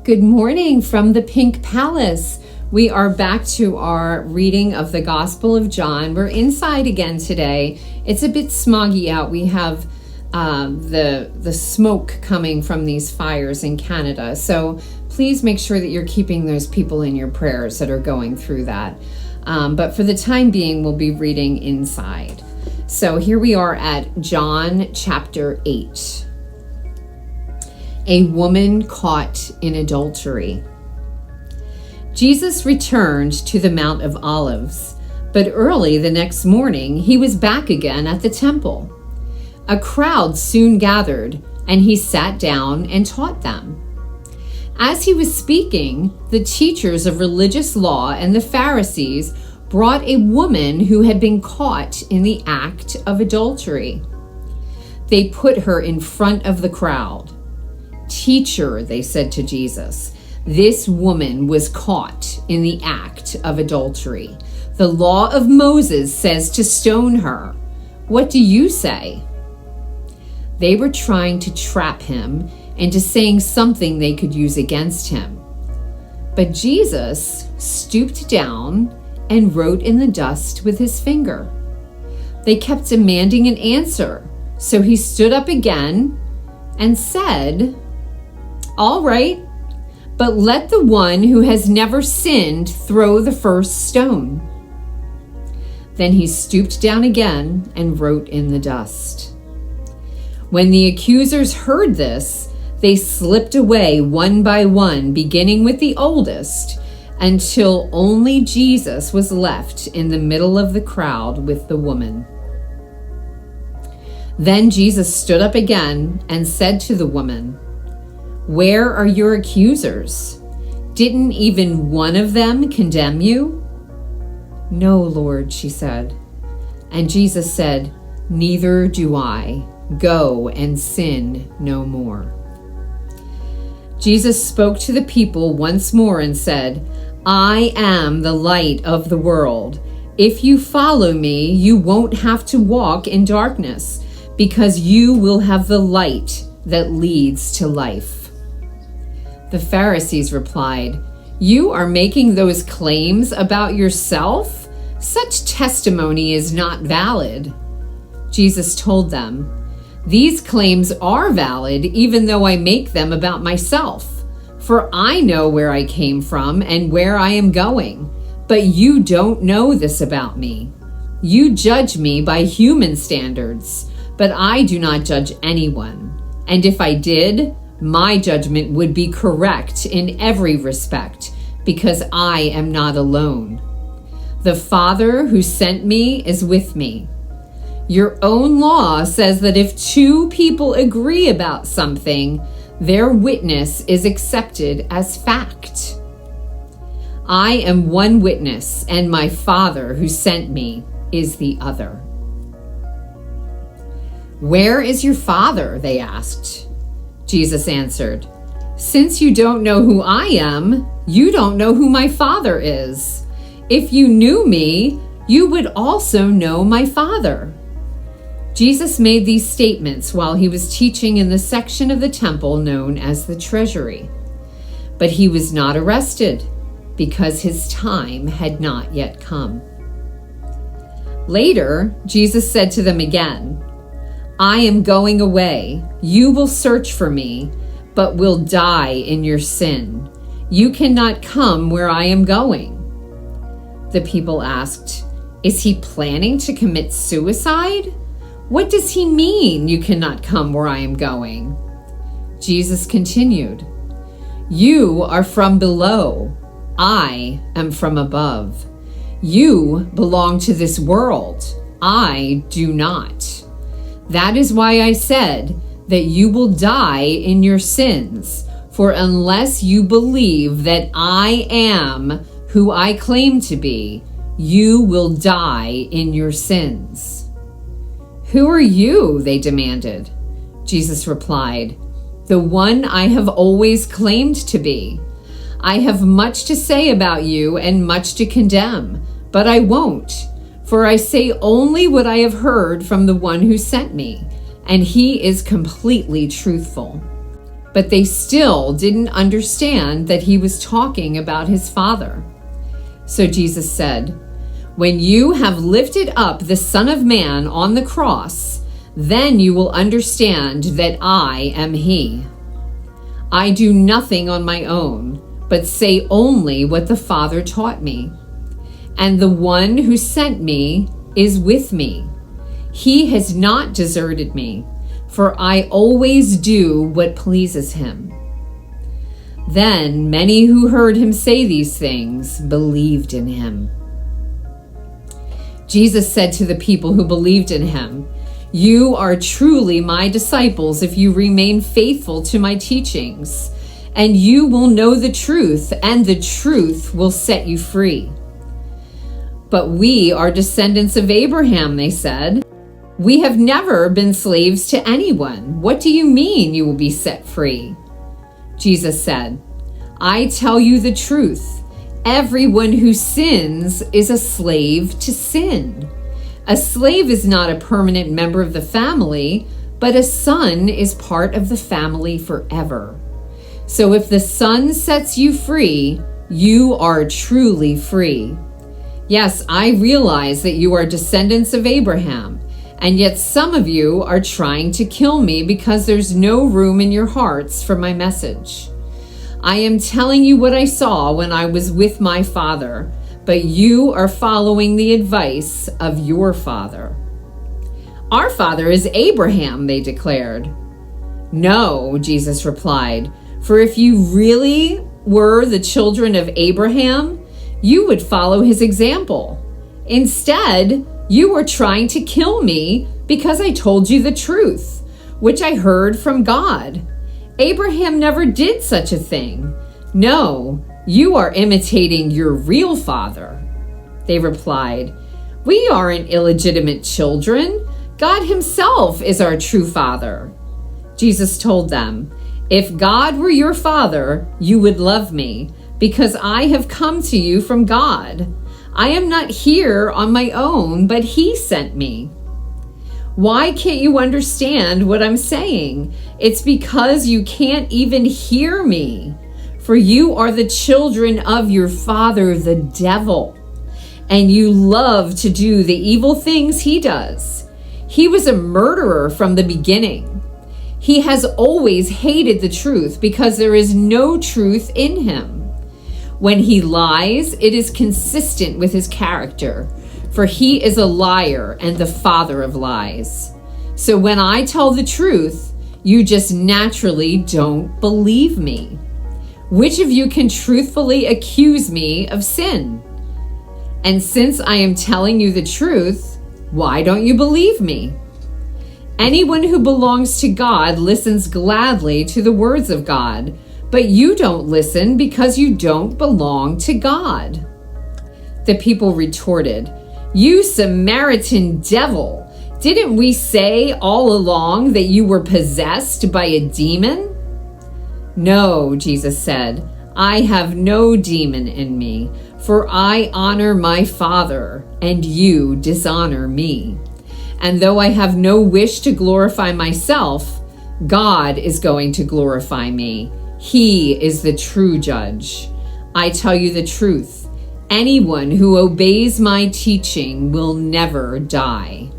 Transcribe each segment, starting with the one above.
Good morning from the Pink Palace. We are back to our reading of the Gospel of John. We're inside again today. It's a bit smoggy out. We have the smoke coming from these fires in Canada. So please make sure that you're keeping those people in your prayers that are going through that. But for the time being, we'll be reading inside. So here we are at John chapter 8. A woman caught in adultery. Jesus returned to the Mount of Olives, but early the next morning he was back again at the temple. A crowd soon gathered, and he sat down and taught them. As he was speaking, the teachers of religious law and the Pharisees brought a woman who had been caught in the act of adultery. They put her in front of the crowd. "Teacher," they said to Jesus, "this woman was caught in the act of adultery. The law of Moses says to stone her. What do you say?" They were trying to trap him into saying something they could use against him. But Jesus stooped down and wrote in the dust with his finger. They kept demanding an answer, so he stood up again and said, "All right, but let the one who has never sinned throw the first stone." Then he stooped down again and wrote in the dust. When the accusers heard this, they slipped away one by one, beginning with the oldest, until only Jesus was left in the middle of the crowd with the woman. Then Jesus stood up again and said to the woman, "Where are your accusers? Didn't even one of them condemn you?" "No, Lord," she said. And Jesus said, "Neither do I. Go and sin no more." Jesus spoke to the people once more and said, "I am the light of the world. If you follow me, you won't have to walk in darkness, because you will have the light that leads to life." The Pharisees replied, "You are making those claims about yourself? Such testimony is not valid." Jesus told them, "These claims are valid even though I make them about myself. For I know where I came from and where I am going, but you don't know this about me. You judge me by human standards, but I do not judge anyone. And if I did, my judgment would be correct in every respect, because I am not alone. The Father who sent me is with me. Your own law says that if two people agree about something, their witness is accepted as fact. I am one witness, and my Father who sent me is the other." "Where is your Father?" they asked. Jesus answered, "Since you don't know who I am, you don't know who my Father is. If you knew me, you would also know my Father." Jesus made these statements while he was teaching in the section of the temple known as the treasury. But he was not arrested because his time had not yet come. Later, Jesus said to them again, "I am going away. You will search for me, but will die in your sin. You cannot come where I am going." The people asked, "Is he planning to commit suicide? What does he mean, you cannot come where I am going?" Jesus continued, "You are from below. I am from above. You belong to this world. I do not. That is why I said that you will die in your sins, for unless you believe that I am who I claim to be, you will die in your sins." "Who are you?" they demanded. Jesus replied, "The one I have always claimed to be. I have much to say about you and much to condemn, but I won't. For I say only what I have heard from the one who sent me, and he is completely truthful. but they still didn't understand that he was talking about his Father. So Jesus said, "When you have lifted up the Son of Man on the cross, then you will understand that I am he. I do nothing on my own, but say only what the Father taught me. And the one who sent me is with me. He has not deserted me, for I always do what pleases him." Then many who heard him say these things believed in him. Jesus said to the people who believed in him, "You are truly my disciples if you remain faithful to my teachings, and you will know the truth, and the truth will set you free." "But we are descendants of Abraham," they said. "We have never been slaves to anyone. What do you mean you will be set free?" Jesus said, "I tell you the truth. Everyone who sins is a slave to sin. A slave is not a permanent member of the family, but a son is part of the family forever. So if the Son sets you free, you are truly free. Yes, I realize that you are descendants of Abraham, and yet some of you are trying to kill me because there's no room in your hearts for my message. I am telling you what I saw when I was with my Father, but you are following the advice of your father." "Our father is Abraham," they declared. "No," Jesus replied, "for if you really were the children of Abraham, you would follow his example. Instead, you were trying to kill me because I told you the truth, which I heard from God. Abraham never did such a thing. No, you are imitating your real father." They replied, "We aren't illegitimate children. God himself is our true father." Jesus told them, "If God were your father, you would love me, because I have come to you from God. I am not here on my own, but he sent me. Why can't you understand what I'm saying? It's because you can't even hear me. For you are the children of your father, the devil, and you love to do the evil things he does. He was a murderer from the beginning. He has always hated the truth because there is no truth in him. When he lies, it is consistent with his character, for he is a liar and the father of lies. So when I tell the truth, you just naturally don't believe me. Which of you can truthfully accuse me of sin? And since I am telling you the truth, why don't you believe me? Anyone who belongs to God listens gladly to the words of God, but you don't listen because you don't belong to God." The people retorted, "You Samaritan devil, didn't we say all along that you were possessed by a demon?" "No," Jesus said, "I have no demon in me, for I honor my Father, and you dishonor me. And though I have no wish to glorify myself, God is going to glorify me. He is the true judge. I tell you the truth. Anyone who obeys my teaching will never die."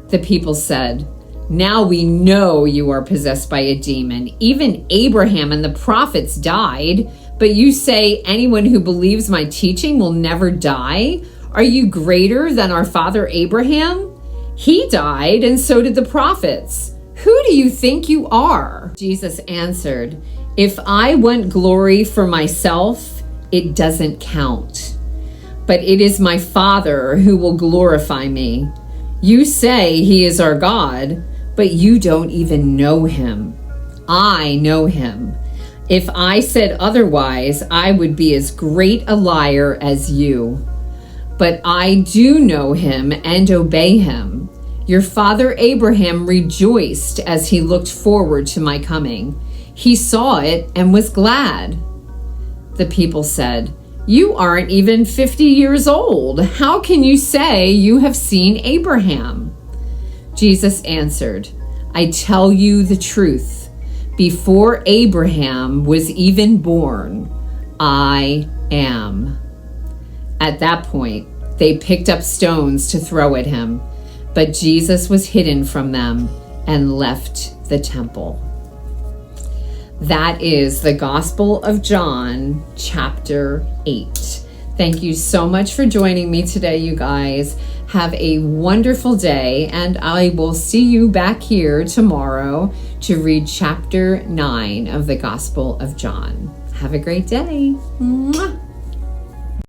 The people said, "Now we know you are possessed by a demon. Even Abraham and the prophets died, but you say anyone who believes my teaching will never die? Are you greater than our father Abraham? He died, and so did the prophets. Who do you think you are?" Jesus answered, "If I want glory for myself, it doesn't count. But it is my Father who will glorify me. You say he is our God, but you don't even know him. I know him. If I said otherwise, I would be as great a liar as you. But I do know him and obey him. Your father Abraham rejoiced as he looked forward to my coming. He saw it and was glad." The people said, "You aren't even 50 years old. How can you say you have seen Abraham?" Jesus answered, "I tell you the truth. Before Abraham was even born, I am. At that point, they picked up stones to throw at him, but Jesus was hidden from them and left the temple. That is the Gospel of John, chapter 8. Thank you so much for joining me today, you guys. Have a wonderful day, and I will see you back here tomorrow to read chapter 9 of the Gospel of John. Have a great day. Mwah.